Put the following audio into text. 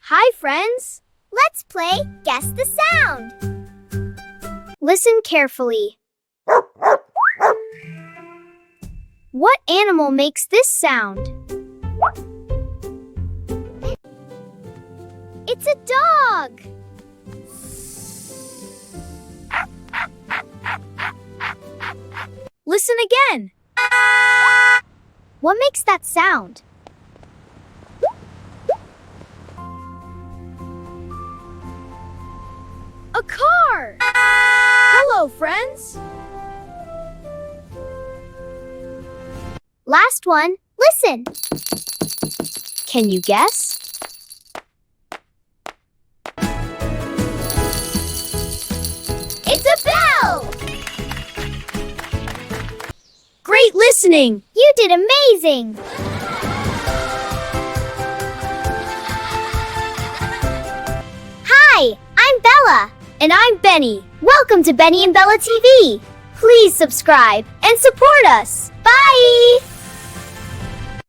Hi, friends! Let's play Guess the Sound. Listen carefully. What animal makes this sound? It's a dog. Listen again. What makes that sound? A car! Hello, friends! Last one. Listen. Can you guess? It's a bell! Great listening! You did amazing! Hi, I'm Bella. And I'm Benny. Welcome to Benny and Bella TV. Please subscribe and support us. Bye!